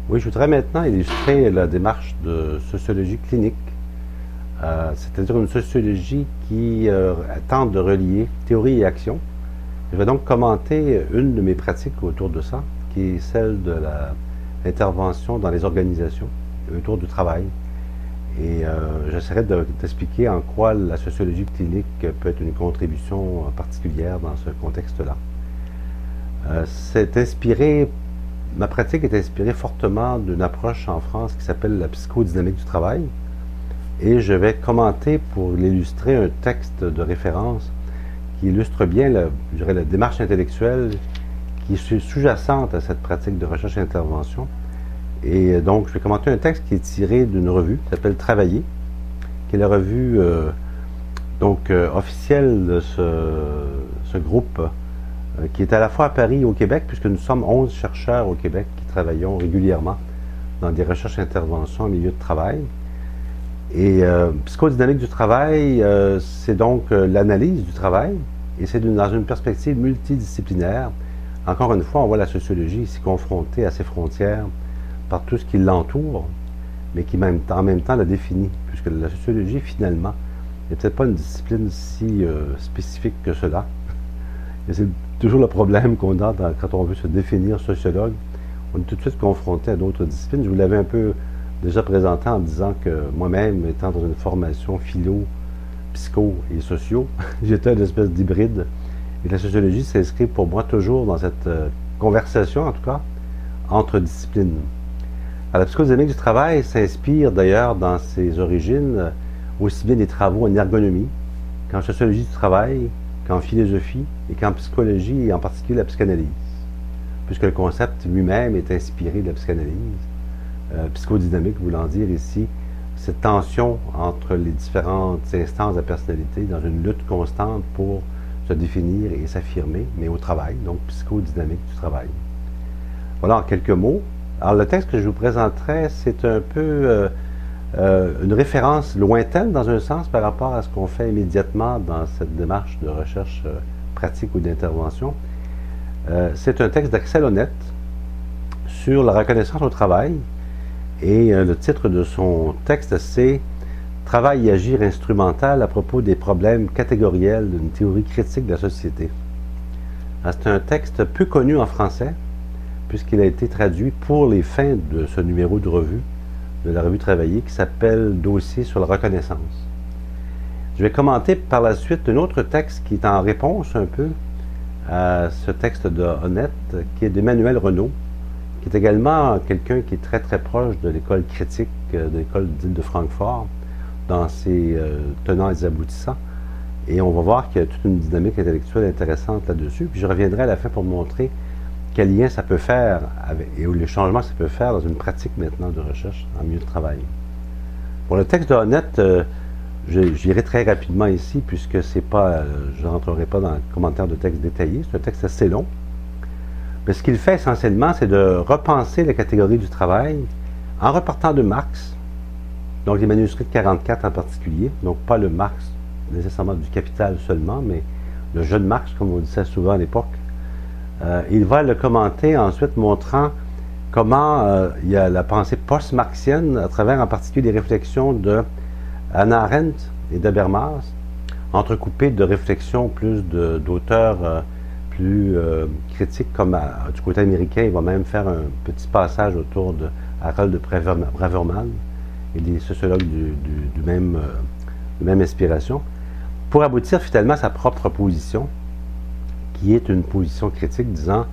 Oui, je voudrais maintenant illustrer la démarche de sociologie clinique, c'est-à-dire une sociologie qui tente de relier théorie et action. Je vais donc commenter une de mes pratiques autour de ça, qui est celle de l'intervention dans les organisations, autour du travail. Et j'essaierai d'expliquer en quoi la sociologie clinique peut être une contribution particulière dans ce contexte-là. Ma pratique est inspirée fortement d'une approche en France qui s'appelle la psychodynamique du travail. Et je vais commenter pour l'illustrer un texte de référence qui illustre bien la démarche intellectuelle qui est sous-jacente à cette pratique de recherche et intervention. Et donc, je vais commenter un texte qui est tiré d'une revue qui s'appelle Travailler, qui est la revue officielle de ce groupe qui est à la fois à Paris et au Québec, puisque nous sommes 11 chercheurs au Québec qui travaillons régulièrement dans des recherches et interventions en milieu de travail. Et psychodynamique du travail, c'est donc l'analyse du travail, et c'est dans une perspective multidisciplinaire. Encore une fois, on voit la sociologie ici confrontée à ses frontières par tout ce qui l'entoure, mais qui en même temps la définit, puisque la sociologie, finalement, n'est peut-être pas une discipline si spécifique que cela. Et c'est toujours le problème qu'on a quand on veut se définir sociologue. On est tout de suite confronté à d'autres disciplines. Je vous l'avais un peu déjà présenté en disant que moi-même, étant dans une formation philo, psycho et socio, j'étais une espèce d'hybride. Et la sociologie s'inscrit pour moi toujours dans cette conversation, en tout cas, entre disciplines. Alors, la psychodynamique du travail s'inspire d'ailleurs dans ses origines aussi bien des travaux en ergonomie qu'en sociologie du travail, qu'en philosophie et qu'en psychologie et en particulier la psychanalyse, puisque le concept lui-même est inspiré de la psychanalyse. Psychodynamique voulant dire ici cette tension entre les différentes instances de la personnalité dans une lutte constante pour se définir et s'affirmer, mais au travail, donc psychodynamique du travail. Voilà en quelques mots. Alors le texte que je vous présenterai, c'est un peu une référence lointaine dans un sens par rapport à ce qu'on fait immédiatement dans cette démarche de recherche pratique ou d'intervention. C'est un texte d'Axel Honneth sur la reconnaissance au travail. Et le titre de son texte, c'est « Travail et agir instrumental à propos des problèmes catégoriels d'une théorie critique de la société ». C'est un texte peu connu en français, puisqu'il a été traduit pour les fins de ce numéro de revue, de la revue Travailler, qui s'appelle « Dossier sur la reconnaissance ». Je vais commenter par la suite un autre texte qui est en réponse un peu à ce texte de Honneth, qui est d'Emmanuel Renaud, qui est également quelqu'un qui est très très proche de l'école critique, de l'école dite de Francfort, dans ses tenants et aboutissants. Et on va voir qu'il y a toute une dynamique intellectuelle intéressante là-dessus. Puis je reviendrai à la fin pour montrer quel lien ça peut faire et où les changements que ça peut faire dans une pratique maintenant de recherche en milieu de travail. Pour le texte de Honneth, j'irai très rapidement ici, puisque c'est pas, je n'entrerai pas dans le commentaire de texte détaillé. C'est un texte assez long. Mais ce qu'il fait essentiellement, c'est de repenser la catégorie du travail en repartant de Marx, donc les manuscrits de 44 en particulier, donc pas le Marx nécessairement du Capital seulement, mais le jeune Marx, comme on disait souvent à l'époque. Il va le commenter ensuite montrant comment il y a la pensée post-marxienne à travers en particulier les réflexions de Hannah Arendt et d'Habermas, entrecoupées de réflexions plus d'auteurs plus critique, comme du côté américain, il va même faire un petit passage autour de Harold Braverman et des sociologues de même inspiration, pour aboutir finalement à sa propre position, qui est une position critique disant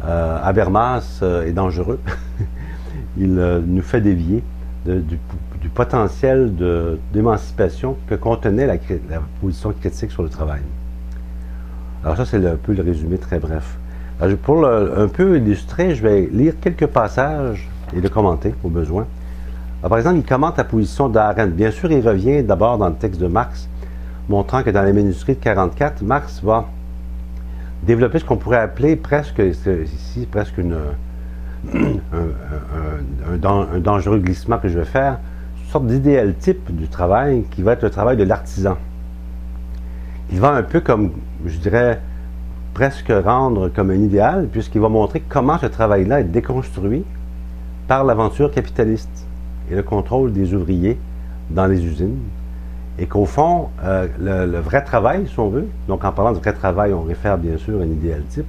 Habermas est dangereux, il nous fait dévier du potentiel d'émancipation que contenait la position critique sur le travail. Alors ça, c'est un peu le résumé très bref. Alors, pour un peu illustrer, je vais lire quelques passages et le commenter au besoin. Alors, par exemple, il commente la position d'Arendt. Bien sûr, il revient d'abord dans le texte de Marx, montrant que dans les manuscrits de 44, Marx va développer ce qu'on pourrait appeler presque, ici, presque un dangereux glissement que je vais faire, une sorte d'idéal type du travail qui va être le travail de l'artisan. Il va un peu comme, je dirais, presque rendre comme un idéal, puisqu'il va montrer comment ce travail-là est déconstruit par l'aventure capitaliste et le contrôle des ouvriers dans les usines. Et qu'au fond, le vrai travail, si on veut, donc en parlant de vrai travail, on réfère bien sûr à un idéal type,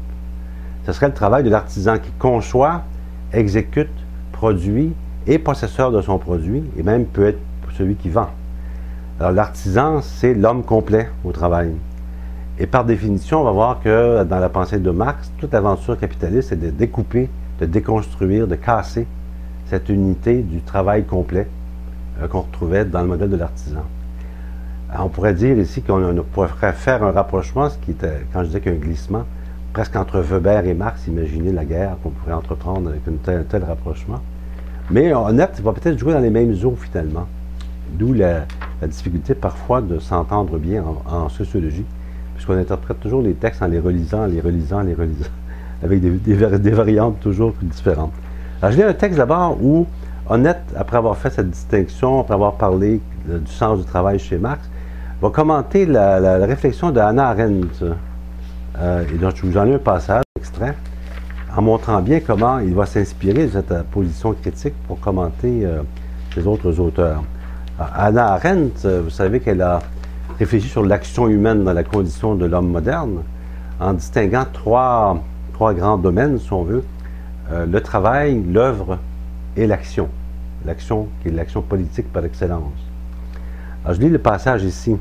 ce serait le travail de l'artisan qui conçoit, exécute, produit, est possesseur de son produit, et même peut être celui qui vend. Alors l'artisan, c'est l'homme complet au travail. Et par définition, on va voir que dans la pensée de Marx, toute aventure capitaliste, c'est de découper, de déconstruire, de casser cette unité du travail complet qu'on retrouvait dans le modèle de l'artisan. On pourrait dire ici qu'on pourrait faire un rapprochement, ce qui était, quand je disais qu'un glissement, presque entre Weber et Marx, imaginez la guerre qu'on pourrait entreprendre avec un tel rapprochement. Mais Honnête va peut-être jouer dans les mêmes eaux finalement, d'où la difficulté parfois de s'entendre bien en sociologie, puisqu'on interprète toujours les textes en les relisant, avec des variantes toujours différentes. Alors je lis un texte d'abord où Honnête, après avoir fait cette distinction, après avoir parlé du sens du travail chez Marx, va commenter la réflexion de Hannah Arendt. Et donc, je vous en ai un passage, extrait, en montrant bien comment il va s'inspirer de cette position critique pour commenter les autres auteurs. Alors, Hannah Arendt, vous savez qu'elle a réfléchi sur l'action humaine dans la condition de l'homme moderne, en distinguant trois grands domaines, si on veut, le travail, l'œuvre et l'action. L'action qui est l'action politique par excellence. Alors, je lis le passage ici.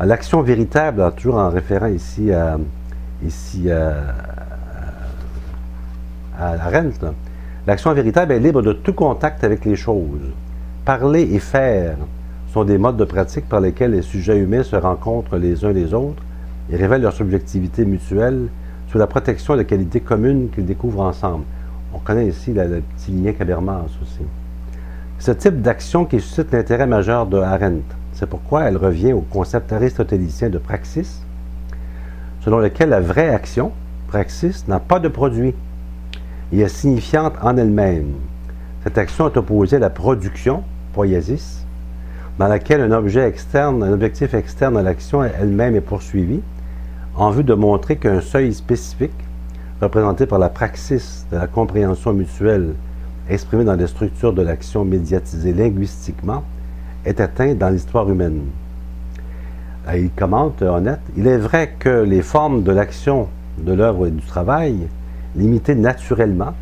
L'action véritable, alors, toujours en référant ici à Arendt, l'action véritable est libre de tout contact avec les choses. Parler et faire sont des modes de pratique par lesquels les sujets humains se rencontrent les uns les autres et révèlent leur subjectivité mutuelle sous la protection de qualités communes qu'ils découvrent ensemble. On connaît ici le petit lien qu'Habermas aussi. Ce type d'action qui suscite l'intérêt majeur de Arendt. C'est pourquoi elle revient au concept aristotélicien de praxis, selon lequel la vraie action, praxis, n'a pas de produit et est signifiante en elle-même. Cette action est opposée à la production, poiesis, dans laquelle un objectif externe à l'action elle-même est poursuivi, en vue de montrer qu'un seuil spécifique, représenté par la praxis de la compréhension mutuelle exprimée dans les structures de l'action médiatisée linguistiquement, est atteint dans l'histoire humaine. Il commente, Honnête, il est vrai que les formes de l'action, de l'œuvre et du travail, limitées naturellement,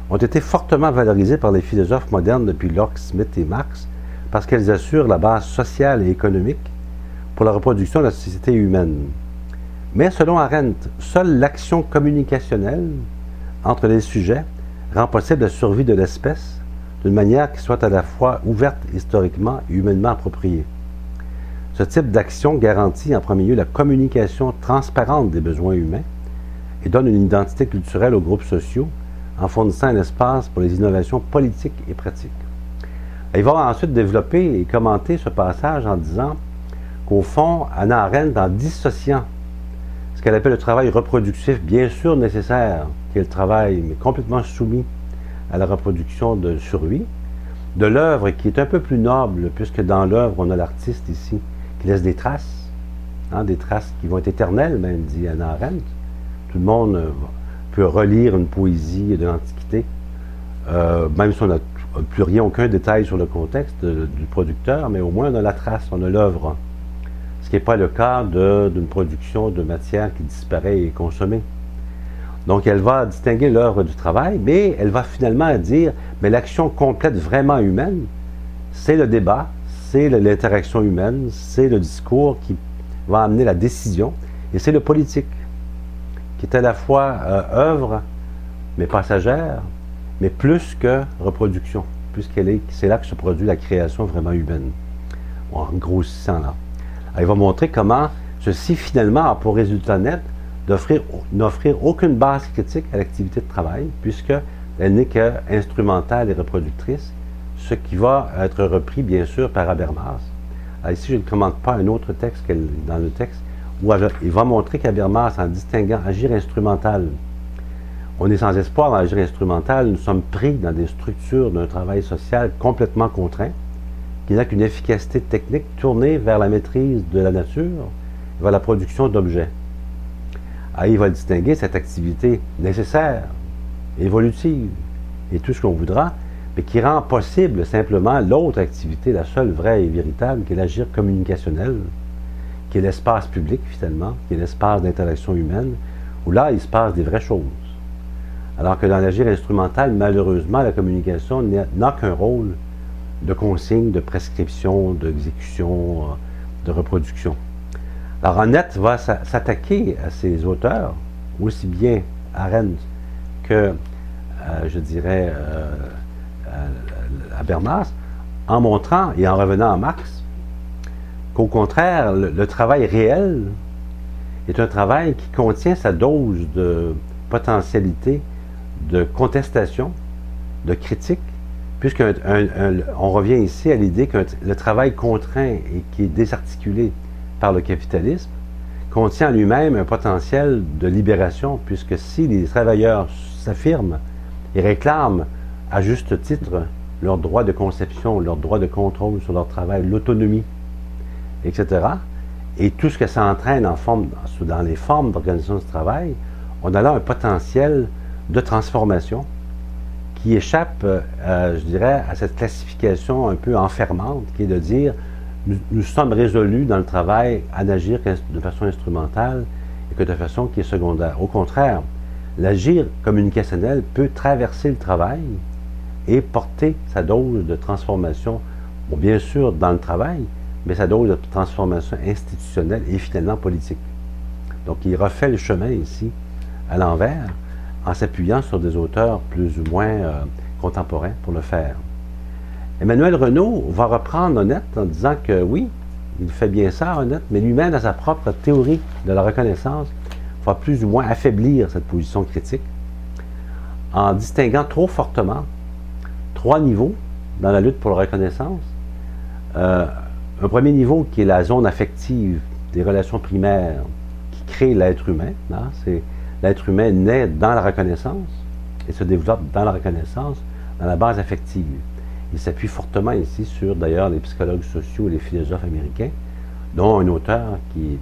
ont été fortement valorisées par les philosophes modernes depuis Locke, Smith et Marx, parce qu'elles assurent la base sociale et économique pour la reproduction de la société humaine. Mais selon Arendt, seule l'action communicationnelle entre les sujets rend possible la survie de l'espèce d'une manière qui soit à la fois ouverte historiquement et humainement appropriée. Ce type d'action garantit en premier lieu la communication transparente des besoins humains et donne une identité culturelle aux groupes sociaux en fournissant un espace pour les innovations politiques et pratiques. Il va ensuite développer et commenter ce passage en disant qu'au fond, Hannah Arendt, en dissociant ce qu'elle appelle le travail reproductif, bien sûr nécessaire, qui est le travail mais complètement soumis à la reproduction de survie, de l'œuvre qui est un peu plus noble, puisque dans l'œuvre, on a l'artiste ici qui laisse des traces qui vont être éternelles, même, dit Hannah Arendt. Tout le monde peut relire une poésie de l'Antiquité, même si on n'a plus rien, aucun détail sur le contexte du producteur, mais au moins on a la trace, on a l'œuvre. Ce qui n'est pas le cas d'une production de matière qui disparaît et est consommée. Donc, elle va distinguer l'œuvre du travail, mais elle va finalement dire, mais l'action complète vraiment humaine, c'est le débat, c'est l'interaction humaine, c'est le discours qui va amener la décision, et c'est le politique, qui est à la fois œuvre, mais passagère, mais plus que reproduction, puisqu'elle c'est là que se produit la création vraiment humaine, en grossissant là. Alors, il va montrer comment ceci finalement a pour résultat net n'offrir aucune base critique à l'activité de travail, puisqu'elle n'est qu'instrumentale et reproductrice, ce qui va être repris, bien sûr, par Habermas. Alors ici, je ne commente pas un autre texte dans le texte, où il va montrer qu'Habermas, en distinguant agir instrumental, on est sans espoir dans l'agir instrumental, nous sommes pris dans des structures d'un travail social complètement contraint, qui n'a qu'une efficacité technique tournée vers la maîtrise de la nature, vers la production d'objets. Il va distinguer cette activité nécessaire, évolutive, et tout ce qu'on voudra, mais qui rend possible simplement l'autre activité, la seule vraie et véritable, qui est l'agir communicationnel, qui est l'espace public finalement, qui est l'espace d'interaction humaine, où là, il se passe des vraies choses. Alors que dans l'agir instrumental, malheureusement, la communication n'a qu'un rôle de consigne, de prescription, d'exécution, de reproduction. Alors Annette va s'attaquer à ces auteurs, aussi bien Arendt que, je dirais, Habermas, en montrant et en revenant à Marx, qu'au contraire, le travail réel est un travail qui contient sa dose de potentialité, de contestation, de critique, puisqu'on revient ici à l'idée que le travail contraint et qui est désarticulé par le capitalisme contient en lui-même un potentiel de libération, puisque si les travailleurs s'affirment et réclament à juste titre leur droit de conception, leur droit de contrôle sur leur travail, l'autonomie, etc., et tout ce que ça entraîne dans les formes d'organisation du travail, on a là un potentiel de transformation qui échappe, je dirais, à cette classification un peu enfermante, qui est de dire nous sommes résolus dans le travail à n'agir que de façon instrumentale et que de façon qui est secondaire. Au contraire, l'agir communicationnel peut traverser le travail et porter sa dose de transformation, bon, bien sûr dans le travail, mais sa dose de transformation institutionnelle et finalement politique. Donc il refait le chemin ici à l'envers, en s'appuyant sur des auteurs plus ou moins contemporains pour le faire. Emmanuel Renaud va reprendre Honnête en disant que oui, il fait bien ça, Honnête, mais lui-même, dans sa propre théorie de la reconnaissance, va plus ou moins affaiblir cette position critique en distinguant trop fortement 3 niveaux dans la lutte pour la reconnaissance. Un premier niveau qui est la zone affective des relations primaires qui crée l'être humain. Hein, c'est l'être humain naît dans la reconnaissance et se développe dans la reconnaissance, dans la base affective. Il s'appuie fortement ici sur, d'ailleurs, les psychologues sociaux et les philosophes américains, dont un auteur qui est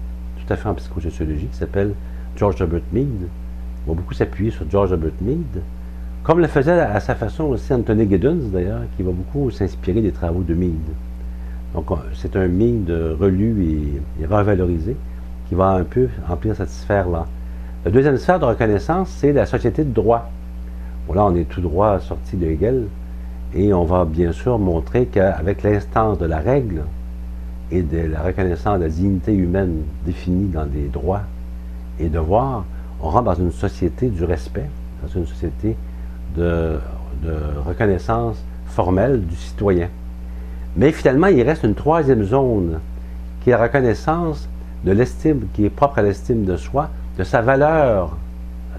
tout à fait en psychosociologie, qui s'appelle George Herbert Mead. Il va beaucoup s'appuyer sur George Herbert Mead, comme le faisait à sa façon aussi Anthony Giddens, d'ailleurs, qui va beaucoup s'inspirer des travaux de Mead. Donc, c'est un Mead relu et revalorisé qui va un peu remplir cette sphère-là. La deuxième sphère de reconnaissance, c'est la société de droit. Bon, là, on est tout droit sorti de Hegel, et on va bien sûr montrer qu'avec l'instance de la règle et de la reconnaissance de la dignité humaine définie dans des droits et devoirs, on rentre dans une société du respect, dans une société de reconnaissance formelle du citoyen. Mais finalement, il reste une troisième zone, qui est la reconnaissance de l'estime, qui est propre à l'estime de soi, de sa valeur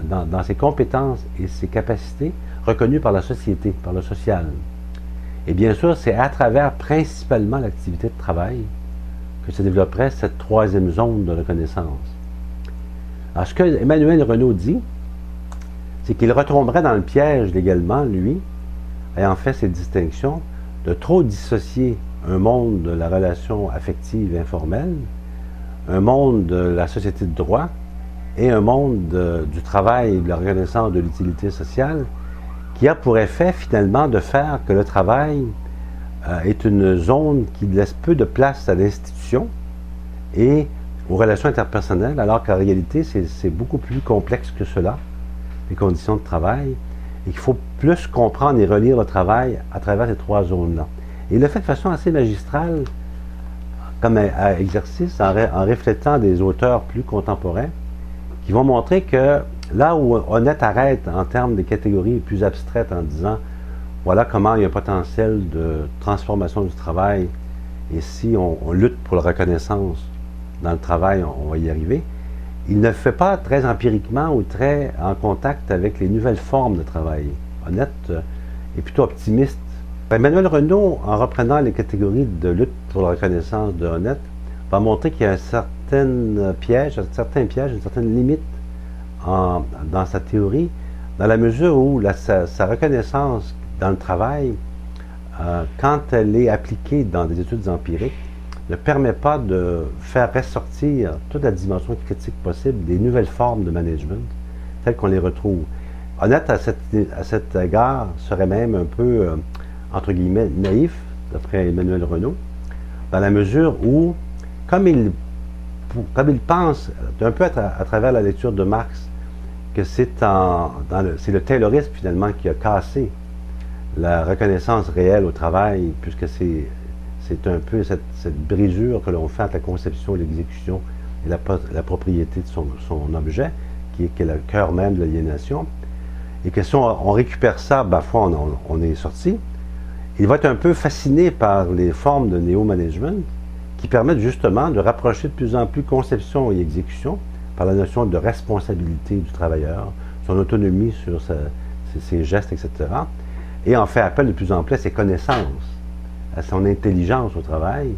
dans ses compétences et ses capacités reconnues par la société, par le social. Et bien sûr, c'est à travers principalement l'activité de travail que se développerait cette troisième zone de reconnaissance. Alors, ce que Emmanuel Renaud dit, c'est qu'il retomberait dans le piège légalement, lui, ayant fait ces distinctions, de trop dissocier un monde de la relation affective informelle, un monde de la société de droit et un monde du travail et de la reconnaissance de l'utilité sociale, qui a pour effet finalement de faire que le travail est une zone qui laisse peu de place à l'institution et aux relations interpersonnelles, alors qu'en réalité c'est beaucoup plus complexe que cela, les conditions de travail, et qu'il faut plus comprendre et relire le travail à travers ces 3 zones-là. Et il le fait de façon assez magistrale, comme exercice, en reflétant des auteurs plus contemporains, qui vont montrer que là où Honnête arrête en termes de catégories plus abstraites en disant voilà comment il y a un potentiel de transformation du travail et si on lutte pour la reconnaissance dans le travail, on va y arriver, il ne fait pas très empiriquement ou très en contact avec les nouvelles formes de travail. Honnête est plutôt optimiste. Emmanuel Renaud, en reprenant les catégories de lutte pour la reconnaissance de Honnête, va montrer qu'il y a un certain piège, une certaine limite dans sa théorie, dans la mesure où sa reconnaissance dans le travail, quand elle est appliquée dans des études empiriques, ne permet pas de faire ressortir toute la dimension critique possible des nouvelles formes de management, telles qu'on les retrouve. Honnête à cet égard serait même un peu, entre guillemets, naïf, d'après Emmanuel Renault, dans la mesure où, comme il pense, un peu à travers la lecture de Marx, que c'est le taylorisme finalement qui a cassé la reconnaissance réelle au travail, puisque c'est un peu cette brisure que l'on fait entre la conception et l'exécution et la propriété de son objet, qui est le cœur même de l'aliénation. Et que si on récupère ça, parfois on est sorti. Il va être un peu fasciné par les formes de néo-management qui permettent justement de rapprocher de plus en plus conception et exécution par la notion de responsabilité du travailleur, son autonomie sur ses gestes, etc. Et en fait appel de plus en plus à ses connaissances, à son intelligence au travail,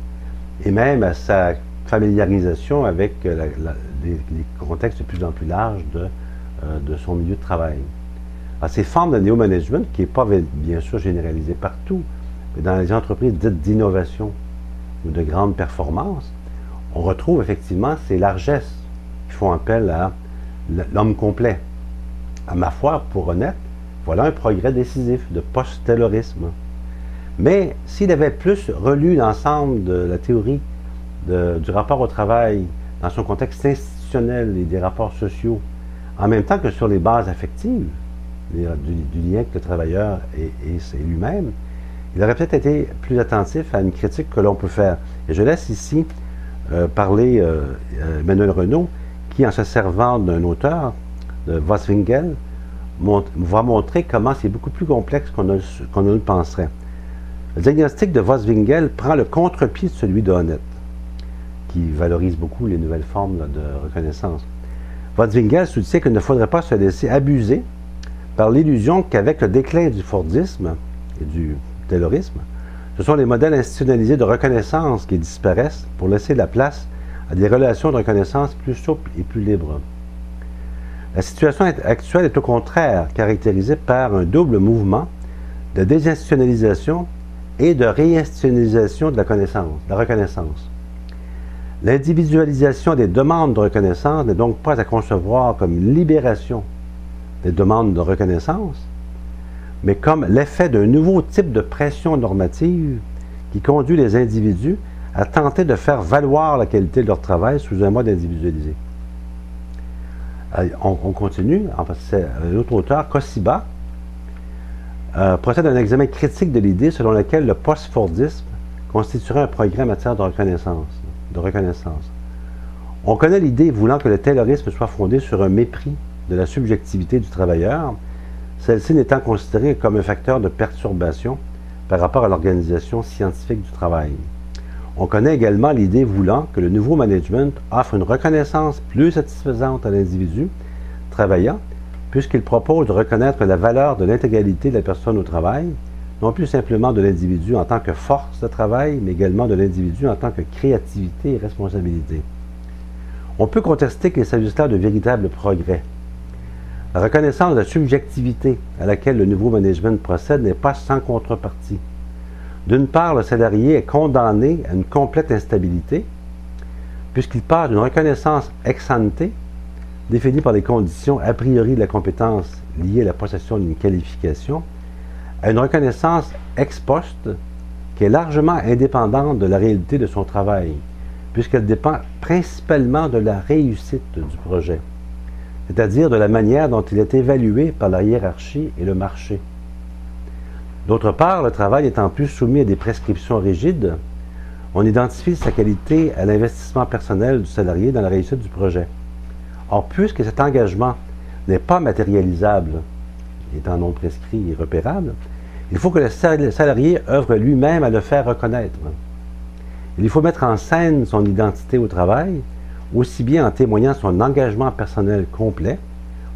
et même à sa familiarisation avec les contextes de plus en plus larges de son milieu de travail. Alors, ces formes de néo-management, qui n'est pas bien sûr généralisée partout, mais dans les entreprises dites d'innovation ou de grande performance, on retrouve effectivement ces largesses qui font appel à l'homme complet. À ma foi, pour honnête, voilà un progrès décisif de post-taylorisme. Mais s'il avait plus relu l'ensemble de la théorie du rapport au travail dans son contexte institutionnel et des rapports sociaux, en même temps que sur les bases affectives du lien que le travailleur et lui-même, il aurait peut-être été plus attentif à une critique que l'on peut faire. Et je laisse ici parler Emmanuel Renault, qui, en se servant d'un auteur, de Vosswinkel, va montrer comment c'est beaucoup plus complexe qu'on ne le penserait. Le diagnostic de Vosswinkel prend le contre-pied de celui de Honneth, qui valorise beaucoup les nouvelles formes de reconnaissance. Vosswinkel soutient qu'il ne faudrait pas se laisser abuser par l'illusion qu'avec le déclin du Fordisme et du taylorisme, ce sont les modèles institutionnalisés de reconnaissance qui disparaissent pour laisser la place à des relations de reconnaissance plus souples et plus libres. La situation actuelle est au contraire caractérisée par un double mouvement de désinstitutionnalisation et de réinstitutionnalisation de la reconnaissance. L'individualisation des demandes de reconnaissance n'est donc pas à concevoir comme une libération des demandes de reconnaissance, mais comme l'effet d'un nouveau type de pression normative qui conduit les individus à tenter de faire valoir la qualité de leur travail sous un mode individualisé. On continue, c'est l'autre auteur, Kosiba, procède à un examen critique de l'idée selon laquelle le post-fordisme constituerait un progrès en matière de reconnaissance. On connaît l'idée voulant que le taylorisme soit fondé sur un mépris de la subjectivité du travailleur, celle-ci n'étant considérée comme un facteur de perturbation par rapport à l'organisation scientifique du travail. On connaît également l'idée voulant que le nouveau management offre une reconnaissance plus satisfaisante à l'individu travaillant, puisqu'il propose de reconnaître la valeur de l'intégralité de la personne au travail, non plus simplement de l'individu en tant que force de travail, mais également de l'individu en tant que créativité et responsabilité. On peut contester qu'il s'agisse là de véritables progrès. La reconnaissance de la subjectivité à laquelle le nouveau management procède n'est pas sans contrepartie. D'une part, le salarié est condamné à une complète instabilité, puisqu'il passe d'une reconnaissance ex ante, définie par les conditions a priori de la compétence liée à la possession d'une qualification, à une reconnaissance ex post, qui est largement indépendante de la réalité de son travail, puisqu'elle dépend principalement de la réussite du projet, c'est-à-dire de la manière dont il est évalué par la hiérarchie et le marché. D'autre part, le travail étant plus soumis à des prescriptions rigides, on identifie sa qualité à l'investissement personnel du salarié dans la réussite du projet. Or, puisque cet engagement n'est pas matérialisable, étant non prescrit et repérable, il faut que le salarié œuvre lui-même à le faire reconnaître. Il faut mettre en scène son identité au travail, aussi bien en témoignant son engagement personnel complet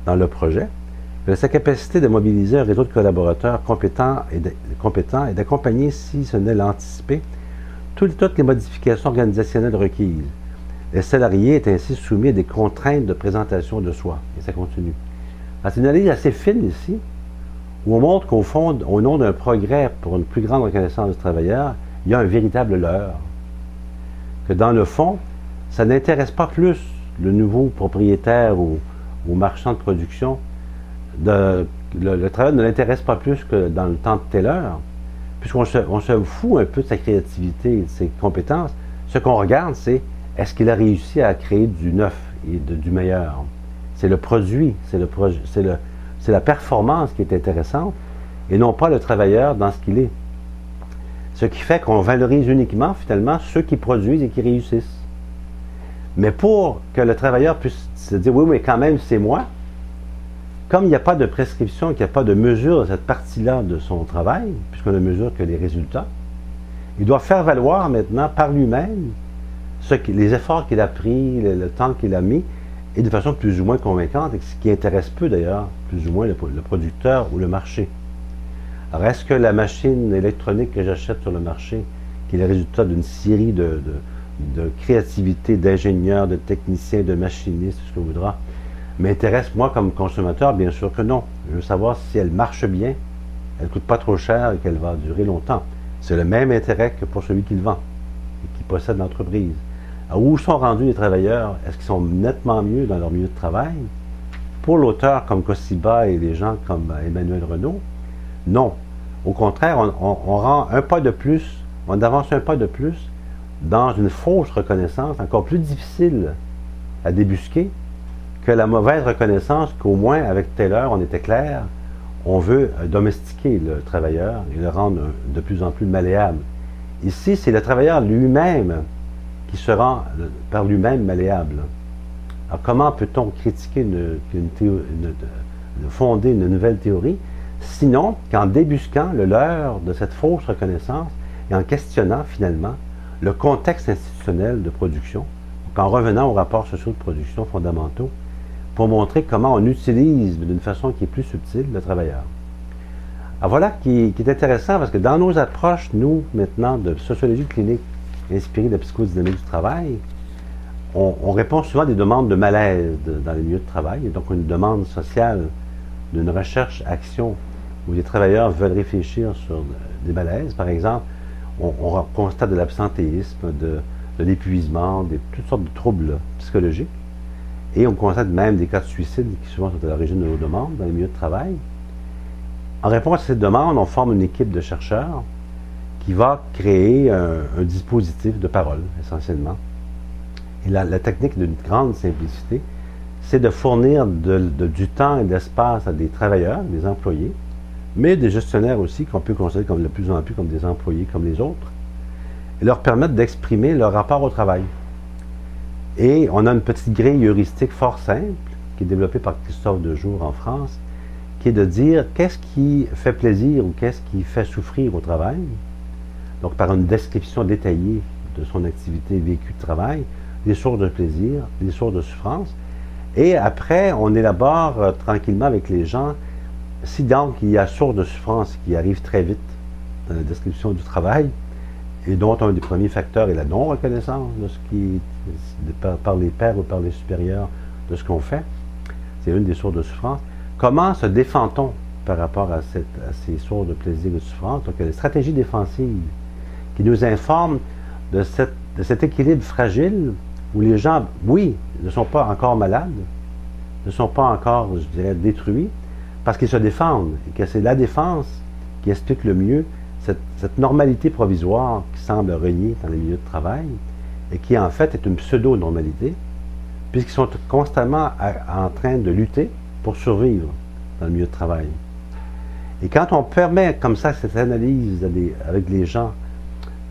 dans le projet, que de sa capacité de mobiliser un réseau de collaborateurs compétents et d'accompagner, si ce n'est l'anticiper, toutes les modifications organisationnelles requises. Le salarié est ainsi soumis à des contraintes de présentation de soi. Et ça continue. C'est une analyse assez fine ici, où on montre qu'au fond, au nom d'un progrès pour une plus grande reconnaissance du travailleur, il y a un véritable leurre. Que dans le fond, ça n'intéresse pas plus le nouveau propriétaire ou marchand de production le travail ne l'intéresse pas plus que dans le temps de Taylor, puisqu'on se fout un peu de sa créativité et de ses compétences. Ce qu'on regarde, c'est est-ce qu'il a réussi à créer du neuf et du meilleur. C'est le produit, c'est la performance qui est intéressante, et non pas le travailleur dans ce qu'il est. Ce qui fait qu'on valorise uniquement, finalement, ceux qui produisent et qui réussissent. Mais pour que le travailleur puisse se dire, oui, mais quand même, c'est moi, comme il n'y a pas de prescription, qu'il n'y a pas de mesure de cette partie-là de son travail, puisqu'on ne mesure que les résultats, il doit faire valoir maintenant par lui-même les efforts qu'il a pris, le temps qu'il a mis, et de façon plus ou moins convaincante, et ce qui intéresse peu d'ailleurs, plus ou moins le producteur ou le marché. Alors, est-ce que la machine électronique que j'achète sur le marché, qui est le résultat d'une série de créativité, d'ingénieurs, de techniciens, de machinistes, ce que vous voudra, m'intéresse moi comme consommateur? Bien sûr que non. Je veux savoir si elle marche bien, elle ne coûte pas trop cher et qu'elle va durer longtemps. C'est le même intérêt que pour celui qui le vend et qui possède l'entreprise. Alors, où sont rendus les travailleurs? Est-ce qu'ils sont nettement mieux dans leur milieu de travail? Pour l'auteur comme Cosiba et les gens comme Emmanuel Renaud, non. Au contraire, on rend un pas de plus, on avance un pas de plus dans une fausse reconnaissance encore plus difficile à débusquer que la mauvaise reconnaissance qu'au moins avec Taylor, on était clair, on veut domestiquer le travailleur et le rendre de plus en plus malléable. Ici, c'est le travailleur lui-même qui se rend par lui-même malléable. Alors comment peut-on critiquer fonder une nouvelle théorie, sinon qu'en débusquant le leurre de cette fausse reconnaissance et en questionnant finalement le contexte institutionnel de production, en revenant aux rapports sociaux de production fondamentaux, pour montrer comment on utilise d'une façon qui est plus subtile le travailleur. Alors voilà qui est intéressant parce que dans nos approches, nous, maintenant, de sociologie clinique inspirée de la psychodynamique du travail, on répond souvent à des demandes de malaise dans les milieux de travail, et donc une demande sociale d'une recherche-action où les travailleurs veulent réfléchir sur des malaises. Par exemple, on constate de l'absentéisme, de l'épuisement, toutes sortes de troubles psychologiques. Et on constate même des cas de suicide qui souvent sont à l'origine de nos demandes dans les milieux de travail. En réponse à ces demandes, on forme une équipe de chercheurs qui va créer un dispositif de parole, essentiellement. Et la technique d'une grande simplicité, c'est de fournir du temps et de l'espace à des travailleurs, des employés, mais des gestionnaires aussi, qu'on peut considérer comme de plus en plus comme des employés comme les autres, et leur permettre d'exprimer leur rapport au travail. Et on a une petite grille heuristique fort simple, qui est développée par Christophe Dejour en France, qui est de dire qu'est-ce qui fait plaisir ou qu'est-ce qui fait souffrir au travail. Donc par une description détaillée de son activité vécue de travail, des sources de plaisir, des sources de souffrance. Et après, on élabore tranquillement avec les gens, si donc il y a source de souffrance qui arrive très vite dans la description du travail, et dont un des premiers facteurs est la non-reconnaissance de ce qui par les pairs ou par les supérieurs de ce qu'on fait. C'est une des sources de souffrance. Comment se défend-on par rapport à ces sources de plaisir et de souffrance? Donc, il y a des stratégies défensives qui nous informent de cet équilibre fragile où les gens, oui, ne sont pas encore malades, ne sont pas encore, je dirais, détruits, parce qu'ils se défendent, et que c'est la défense qui explique le mieux cette normalité provisoire qui semble régner dans les milieux de travail, et qui en fait est une pseudo-normalité, puisqu'ils sont constamment en train de lutter pour survivre dans le milieu de travail. Et quand on permet comme ça cette analyse avec les gens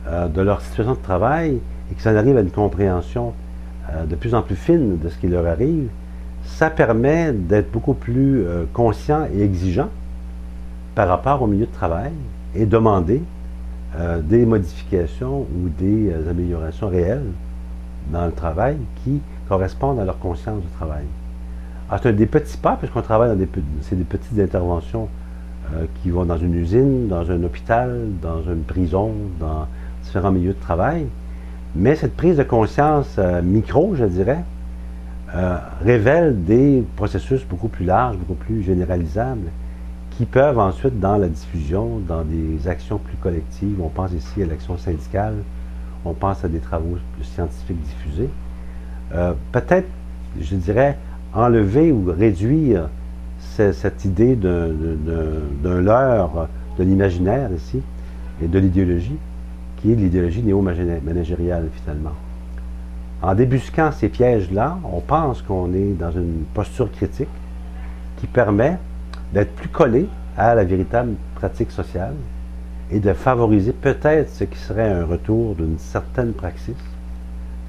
de leur situation de travail, et qu'ils en arrivent à une compréhension de plus en plus fine de ce qui leur arrive, ça permet d'être beaucoup plus conscient et exigeant par rapport au milieu de travail et demander des modifications ou des améliorations réelles dans le travail qui correspondent à leur conscience du travail. Alors, c'est des petits pas, puisqu'on travaille dans des petites interventions qui vont dans une usine, dans un hôpital, dans une prison, dans différents milieux de travail. Mais cette prise de conscience micro, je dirais, révèle des processus beaucoup plus larges, beaucoup plus généralisables, qui peuvent ensuite, dans la diffusion, dans des actions plus collectives, on pense ici à l'action syndicale, on pense à des travaux scientifiques diffusés, peut-être, je dirais, enlever ou réduire cette idée d'un leurre de l'imaginaire ici et de l'idéologie, qui est l'idéologie néo-managériale finalement. En débusquant ces pièges-là, on pense qu'on est dans une posture critique qui permet d'être plus collé à la véritable pratique sociale et de favoriser peut-être ce qui serait un retour d'une certaine praxis.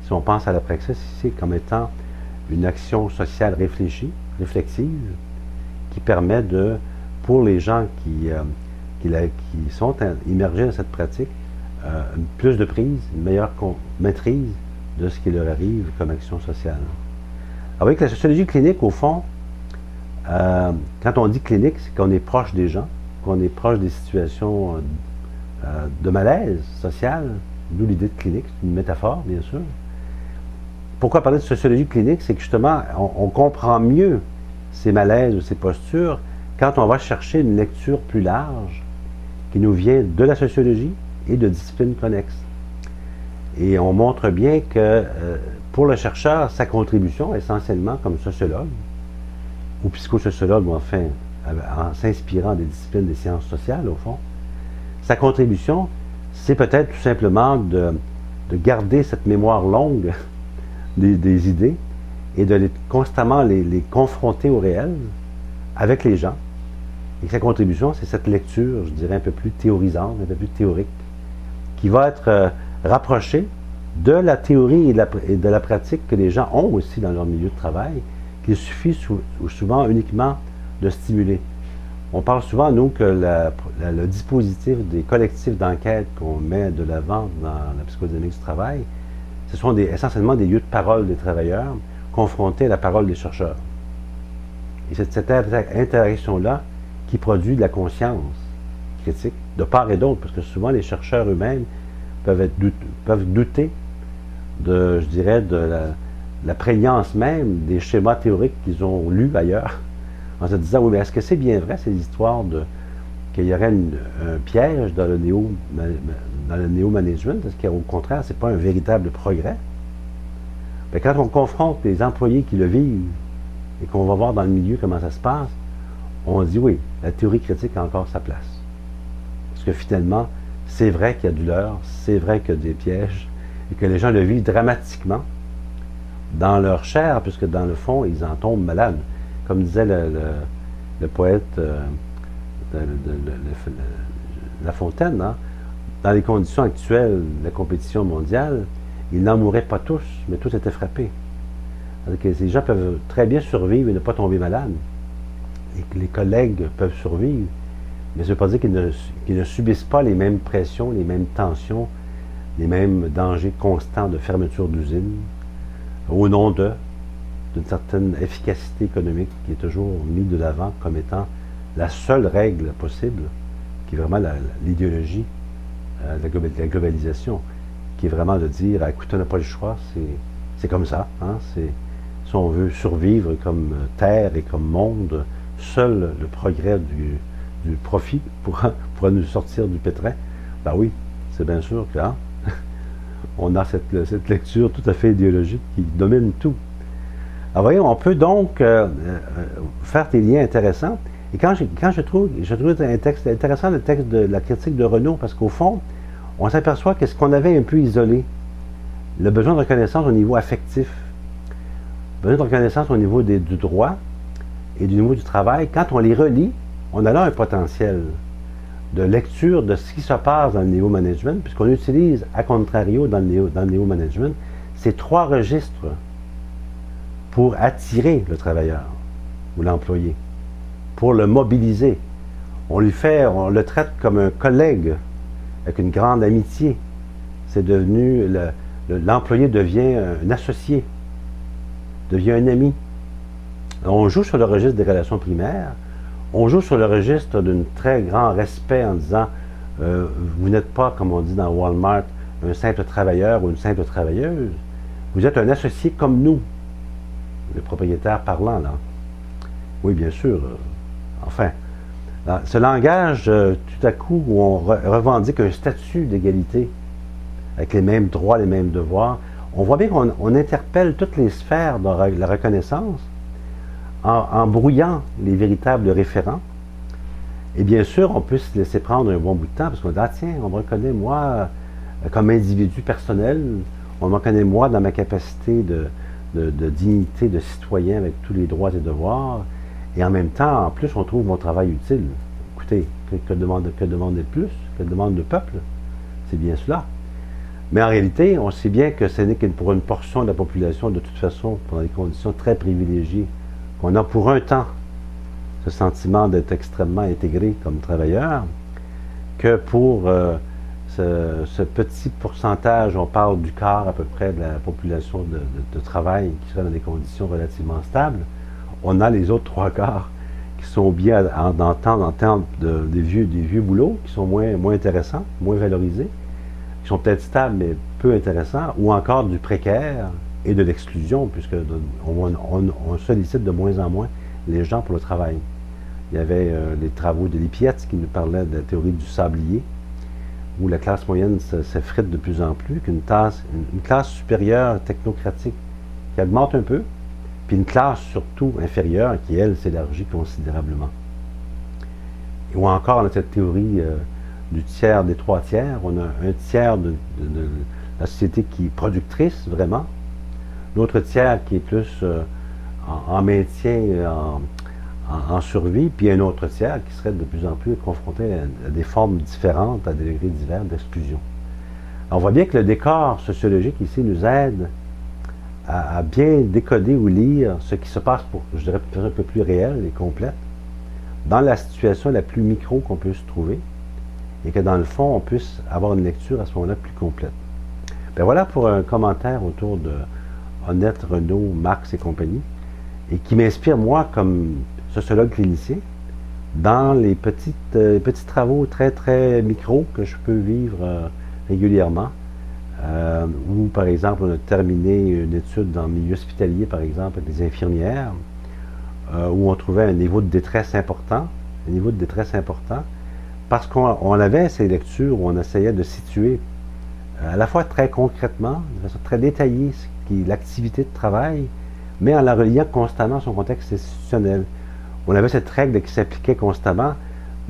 Si on pense à la praxis ici comme étant une action sociale réfléchie, réflexive, qui permet de, pour les gens qui sont immergés dans cette pratique, plus de prise, une meilleure maîtrise de ce qui leur arrive comme action sociale. Alors, avec la sociologie clinique, au fond, quand on dit clinique, c'est qu'on est proche des gens, qu'on est proche des situations de malaise social, d'où l'idée de clinique, c'est une métaphore, bien sûr. Pourquoi parler de sociologie clinique? C'est que justement, on comprend mieux ces malaises ou ces postures quand on va chercher une lecture plus large qui nous vient de la sociologie et de disciplines connexes. Et on montre bien que pour le chercheur, sa contribution, essentiellement comme sociologue, ou psychosociologue, ou enfin en s'inspirant des disciplines des sciences sociales, au fond, sa contribution, c'est peut-être tout simplement de garder cette mémoire longue des idées et de constamment les confronter au réel avec les gens. Et sa contribution, c'est cette lecture, je dirais, un peu plus théorisante, un peu plus théorique, qui va être rapprochée de la théorie et de la pratique que les gens ont aussi dans leur milieu de travail, qu'il suffit souvent uniquement de stimuler. On parle souvent, nous, que le dispositif des collectifs d'enquête qu'on met de l'avant dans la psychodynamique du travail, ce sont essentiellement des lieux de parole des travailleurs confrontés à la parole des chercheurs. Et c'est cette interaction-là qui produit de la conscience critique, de part et d'autre, parce que souvent les chercheurs eux-mêmes peuvent douter de, je dirais, de la prégnance même des schémas théoriques qu'ils ont lus ailleurs, en se disant, oui, mais est-ce que c'est bien vrai, ces histoires qu'il y aurait un piège dans le néo-management? Est-ce qu'au contraire, ce n'est pas un véritable progrès? Bien, quand on confronte les employés qui le vivent et qu'on va voir dans le milieu comment ça se passe, on dit, oui, la théorie critique a encore sa place. Parce que finalement, c'est vrai qu'il y a du leurre, c'est vrai qu'il y a des pièges, et que les gens le vivent dramatiquement dans leur chair, puisque dans le fond, ils en tombent malades. Comme disait le poète La Fontaine, hein, dans les conditions actuelles de la compétition mondiale, ils n'en mouraient pas tous, mais tous étaient frappés. Que ces gens peuvent très bien survivre et ne pas tomber malades, et que les collègues peuvent survivre, mais ça ne veut pas dire qu'ils ne subissent pas les mêmes pressions, les mêmes tensions, les mêmes dangers constants de fermeture d'usines, au nom d'une certaine efficacité économique qui est toujours mise de l'avant comme étant la seule règle possible, qui est vraiment l'idéologie de la globalisation, qui est vraiment de dire, écoute, on n'a pas le choix, c'est comme ça, hein, si on veut survivre comme terre et comme monde, seul le progrès du profit pourra nous sortir du pétrin. Ben oui, c'est bien sûr que hein, on a cette lecture tout à fait idéologique qui domine tout. Alors voyez, on peut donc faire des liens intéressants. Et quand je trouve un texte intéressant, le texte de la critique de Renaud, parce qu'au fond, on s'aperçoit que ce qu'on avait un peu isolé, le besoin de reconnaissance au niveau affectif, le besoin de reconnaissance au niveau du droit et du niveau du travail, quand on les relie, on a là un potentiel de lecture de ce qui se passe dans le néo-management, puisqu'on utilise, à contrario, dans le néo-management, ces trois registres pour attirer le travailleur ou l'employé, pour le mobiliser. On le traite comme un collègue, avec une grande amitié. C'est devenu, l'employé devient un associé, devient un ami. On joue sur le registre des relations primaires, on joue sur le registre d'un très grand respect en disant vous n'êtes pas, comme on dit dans Walmart, un simple travailleur ou une simple travailleuse, vous êtes un associé comme nous, le propriétaire parlant là. Oui, bien sûr. Enfin, ce langage, tout à coup, où on revendique un statut d'égalité, avec les mêmes droits, les mêmes devoirs, on voit bien qu'on interpelle toutes les sphères de la reconnaissance en brouillant les véritables référents. Et bien sûr, on peut se laisser prendre un bon bout de temps parce qu'on dit, ah tiens, on me reconnaît moi comme individu personnel, on me reconnaît moi dans ma capacité de dignité de citoyen avec tous les droits et devoirs. Et en même temps, en plus, on trouve mon travail utile. Écoutez, que demande de plus? Que demande le peuple? C'est bien cela. Mais en réalité, on sait bien que ce n'est que pour une portion de la population, de toute façon, dans des conditions très privilégiées, qu'on a pour un temps ce sentiment d'être extrêmement intégré comme travailleur, que pour ce petit pourcentage, on parle du quart à peu près de la population de travail qui serait dans des conditions relativement stables, on a les autres trois quarts qui sont bien en termes des vieux boulots, qui sont moins intéressants, moins valorisés, qui sont peut-être stables mais peu intéressants, ou encore du précaire et de l'exclusion, puisque on sollicite de moins en moins les gens pour le travail. Il y avait les travaux de Lippietz qui nous parlaient de la théorie du sablier, où la classe moyenne s'effrite de plus en plus, qu'une classe supérieure technocratique qui augmente un peu, puis une classe surtout inférieure qui, elle, s'élargit considérablement. Ou encore, dans cette théorie du tiers des trois tiers, on a un tiers de la société qui est productrice, vraiment, l'autre tiers qui est plus en maintien, en survie, puis un autre tiers qui serait de plus en plus confronté à des formes différentes, à des degrés divers d'exclusion. On voit bien que le décor sociologique ici nous aide à bien décoder ou lire ce qui se passe pour, je dirais, un peu plus réel et complète, dans la situation la plus micro qu'on peut se trouver, et que dans le fond, on puisse avoir une lecture à ce moment-là plus complète. Ben voilà pour un commentaire autour de Honnête, Renaud, Marx et compagnie, et qui m'inspire, moi, comme sociologue clinicien, dans les petits travaux très, très micro que je peux vivre régulièrement, où, par exemple, on a terminé une étude dans le milieu hospitalier, par exemple, avec des infirmières, où on trouvait un niveau de détresse important, parce qu'on avait ces lectures où on essayait de situer à la fois très concrètement, de façon très détaillée, ce qui est l'activité de travail, mais en la reliant constamment à son contexte institutionnel. On avait cette règle qui s'appliquait constamment.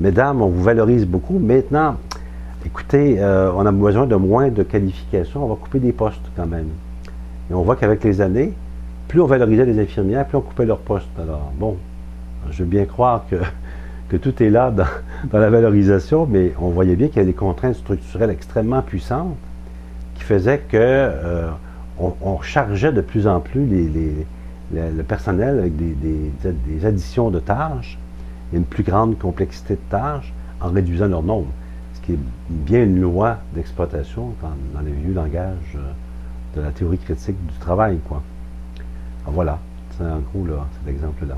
Mesdames, on vous valorise beaucoup. Maintenant, écoutez, on a besoin de moins de qualifications. On va couper des postes quand même. Et on voit qu'avec les années, plus on valorisait les infirmières, plus on coupait leurs postes. Alors, bon, je veux bien croire que tout est là dans la valorisation, mais on voyait bien qu'il y a des contraintes structurelles extrêmement puissantes qui faisaient que on chargeait de plus en plus le personnel avec des additions de tâches et une plus grande complexité de tâches en réduisant leur nombre. Ce qui est bien une loi d'exploitation dans les vieux langages de la théorie critique du travail, quoi. Alors voilà, c'est en gros là, cet exemple-là.